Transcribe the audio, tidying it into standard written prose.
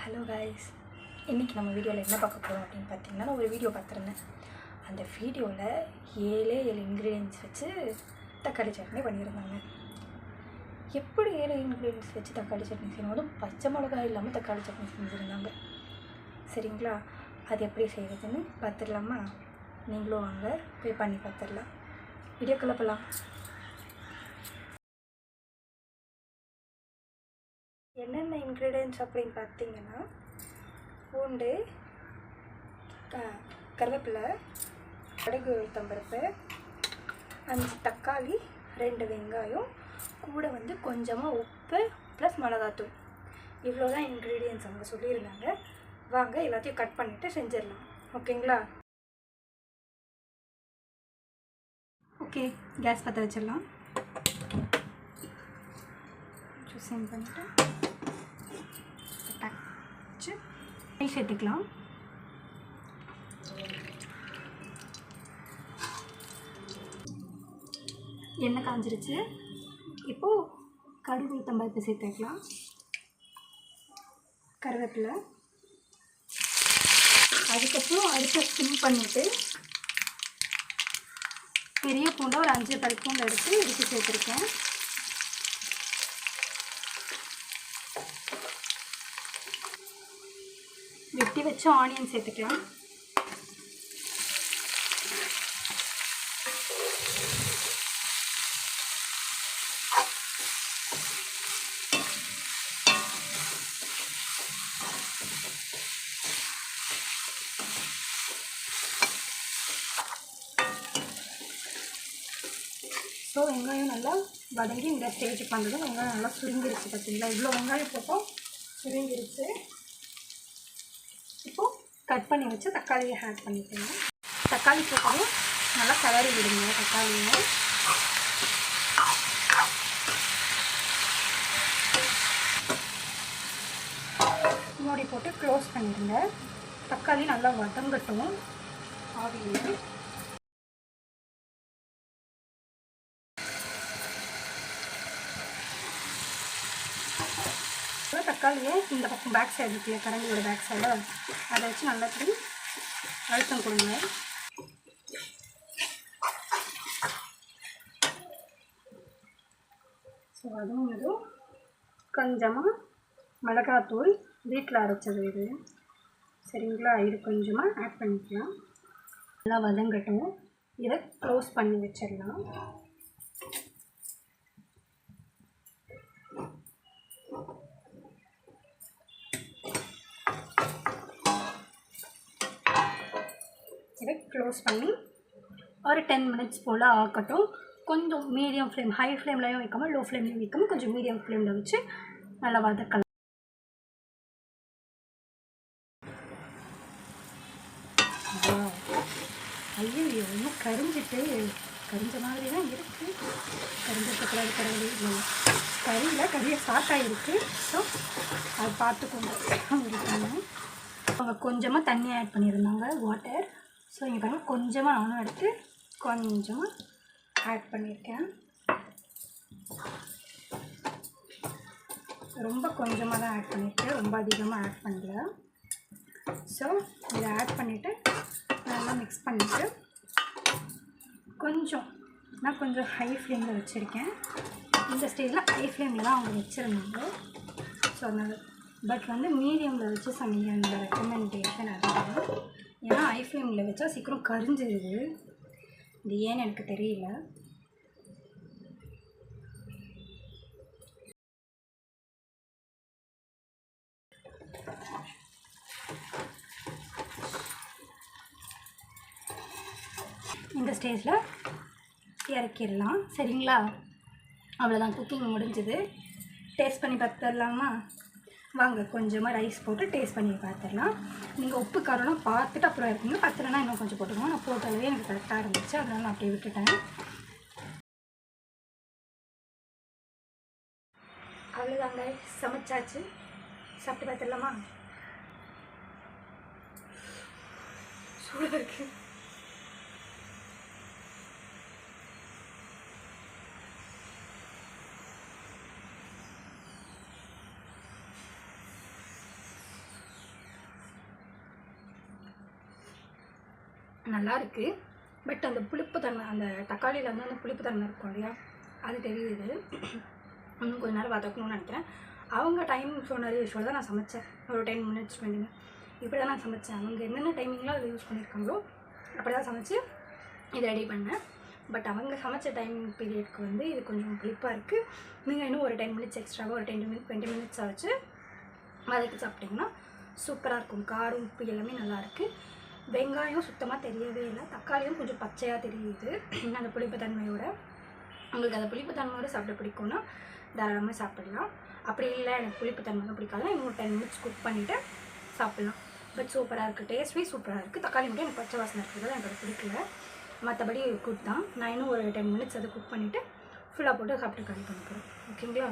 Hello guys, இன்றைக்கி நம்ம வீடியோவில் என்ன பார்க்க போகிறோம் அப்படின்னு பார்த்தீங்கன்னா, நான் ஒரு வீடியோ பார்த்துருந்தேன். அந்த வீடியோவில் 7 இன்க்ரீடியன்ட்ஸ் வச்சு தக்காளி சட்னி பண்ணியிருந்தாங்க. எப்படி 7 இன்க்ரீடியன்ட்ஸ் வச்சு தக்காளி சட்னி செய்யணும், அதுவும் பச்சை மிளகாய் இல்லாமல் தக்காளி சட்னி செஞ்சுருந்தாங்க. சரிங்களா, அது எப்படி செய்கிறதுன்னு பார்த்துடலாமா? நீங்களும் வாங்க போய் பண்ணி பார்த்துடலாம். வீடியோ கிளப்பலாம். என்னென்ன இன்க்ரீடியன்ட்ஸ் அப்படின்னு பார்த்தீங்கன்னா, பூண்டு, கருவேப்பிலை, கடுகு, உளுத்தம்பருப்பு, 5 தக்காளி, 2 வெங்காயம், கூட கொஞ்சமாக உப்பு ப்ளஸ் மிளகாத்தூள். இவ்வளோ தான் இன்க்ரீடியன்ட்ஸ் அவங்க சொல்லியிருந்தாங்க. வாங்க எல்லாத்தையும் கட் பண்ணிவிட்டு செஞ்சிடலாம். ஓகேங்களா? ஓகே, கேஸ் பற்ற வச்சிடலாம். சிம் பண்ணிவிட்டு நெய் சேர்த்துக்கலாம். எண்ணெய் காஞ்சிருச்சு. இப்போது கடுகு, உளுத்தம்பருப்பு சேர்த்துக்கலாம். கருவேப்பிலை, அதுக்கப்புறம் அடுப்பை சிம் பண்ணிவிட்டு பெரிய பூண்டை ஒரு 5 பல் பூண்டை எடுத்து சேர்த்துருக்கேன். வெட்டி வச்சு ஆனியன் சேர்த்துக்கலாம். ஸோ வெங்காயம் நல்லா வதங்கி இந்த ஸ்டேஜ் பண்ணுறதும் வெங்காயம் நல்லா சுருங்கிருச்சு. பார்த்தீங்களா, இவ்வளோ வெங்காயம் போட்டோம், சுருங்கிருச்சு. இப்போது கட் பண்ணி வச்சு தக்காளியை ஆட் பண்ணிக்கோங்க. தக்காளி போட்டதும் நல்லா கலரி விடுங்க. தக்காளியை மூடி போட்டு க்ளோஸ் பண்ணிடுங்க. தக்காளி நல்லா வதங்கட்டும் ஆவியில். தக்காளியை இந்த பக்கம் பேக் சைடு இருக்குல்ல, கரண்டியோட பேக் சைடு, அதை வச்சு நல்லா அழுத்தம் கொடுங்க. ஸோ அதுவும் கொஞ்சமாக மிளகாத்தூள் வீட்டில் அரைச்சது இது. சரிங்களா, இது கொஞ்சமாக ஆட் பண்ணிக்கலாம். நல்லா வதங்கட்டும். இதை க்ளோஸ் பண்ணி வச்சிடலாம். இதை க்ளோஸ் பண்ணி ஒரு 10 மினிட்ஸ் போல் ஆக்கட்டும். கொஞ்சம் மீடியம் ஃப்ளேம், ஹை ஃப்ளேம்லையும் வைக்காமல் லோ ஃப்ளேம்லையும் வைக்காமல் கொஞ்சம் மீடியம் ஃப்ளேமில் வச்சு நல்லா வதக்கலாம். ஐயோ, இன்னும் கரிஞ்ச மாதிரி தான் இருக்குது. கரிஞ்சக்கூடாது, கறியை சாட்டாக இருக்குது. ஸோ அது பார்த்துக்கோங்க. அவங்க கொஞ்சமாக தண்ணி ஆட் பண்ணியிருந்தாங்க, வாட்டர். ஸோ இங்கே பாருங்கள், கொஞ்சமாக நானும் எடுத்து கொஞ்சமாக ஆட் பண்ணியிருக்கேன். ரொம்ப கொஞ்சமாக தான் ஆட் பண்ணியிருக்கேன், ரொம்ப அதிகமாக ஆட் பண்ணல. ஸோ இதை ஆட் பண்ணிவிட்டு நல்லா மிக்ஸ் பண்ணிவிட்டு நான் கொஞ்சம் ஹை ஃப்ளேமில் வச்சுருக்கேன். இந்த ஸ்டேஜில் ஹை ஃப்ளேமில் தான் அவங்க வச்சுருந்தாங்க. ஸோ அதனால் பட் மீடியமில் வச்சு சமைங்க, அந்த ரெக்கமெண்டேஷன். அதுதான், ஏன்னா ஹை ஃப்ளேமில் வச்சா சீக்கிரம் கரிஞ்சிருது. இது ஏன்னு எனக்கு தெரியல. இந்த ஸ்டேஜில் இறக்கிடலாம். சரிங்களா, அவ்வளோதான், குக்கிங் முடிஞ்சது. டேஸ்ட் பண்ணி பார்த்துடலாமா? வாங்க, கொஞ்சமாக ரைஸ் போட்டு டேஸ்ட் பண்ணி பார்த்துடலாம். நீங்கள் உப்பு காரம்லாம் பார்த்துட்டு அப்புறம் இருக்குங்க. பத்தலைன்னா இன்னும் கொஞ்சம் போட்டுக்கோங்க. நான் போட்டாலே எனக்கு கரெக்டாக இருந்துச்சு, அதனால நான் அப்படியே விட்டுட்டேன். அவ்வளோதாங்க, சமைச்சாச்சு. சாப்பிட்டு பார்த்துடலாமா? சூடாக இருக்குது. நல்லா இருக்குது. பட் அந்த புளிப்புத்தன்மை, அந்த தக்காளியில் வந்து அந்த புளிப்புத்தன்மை இருக்கும் இல்லையா, அது தெரியுது. இன்னும் கொஞ்சம் நேரம் வதக்கணும்னு நினைக்கிறேன். அவங்க டைம் சொன்ன யூஸ்வல் தான் நான் சமைச்சேன், ஒரு 10 minutes 20 minutes இப்படி தான் நான் சமைச்சேன். அவங்க என்னென்ன டைமிங்லாம் அதில் யூஸ் பண்ணியிருக்காங்களோ அப்படி தான் சமைச்சு இதை ரெடி பண்ணேன். பட் அவங்க சமைச்ச டைமிங் பீரியட்க்கு வந்து இது கொஞ்சம் புளிப்பாக இருக்குது. நீங்கள் இன்னும் ஒரு 10 minutes எக்ஸ்ட்ராவாக ஒரு 20 minutes வச்சு வதக்கி சாப்பிட்டிங்கன்னா சூப்பராக இருக்கும். காரம் உப்பு எல்லாமே நல்லாயிருக்கு. வெங்காயம் சுத்தமாக தெரியவே இல்லை, தக்காளியும் கொஞ்சம் பச்சையாக தெரியுது அந்த புளிப்புத்தன்மையோட. உங்களுக்கு அந்த புளிப்புத்தன்மையோடு சாப்பிட பிடிக்கும்னா தாராளமாக சாப்பிட்லாம். அப்படி இல்லை எனக்கு புளிப்புத்தன்மை தான் பிடிக்காதுன்னா இன்னும் 10 minutes குக் பண்ணிவிட்டு சாப்பிட்லாம். பட் சூப்பராக இருக்குது, டேஸ்ட்வே சூப்பராக இருக்குது. தக்காளி மட்டும் எனக்கு பச்சை வாசனை இருக்கிறது எனக்கு பிடிக்கல, மற்றபடி குட் தான். நான் இன்னும் ஒரு 10 minutes அதை குக் பண்ணிவிட்டு ஃபுல்லாக போட்டு சாப்பிட்டு காலி பண்ண போகிறேன். ஓகேங்களா?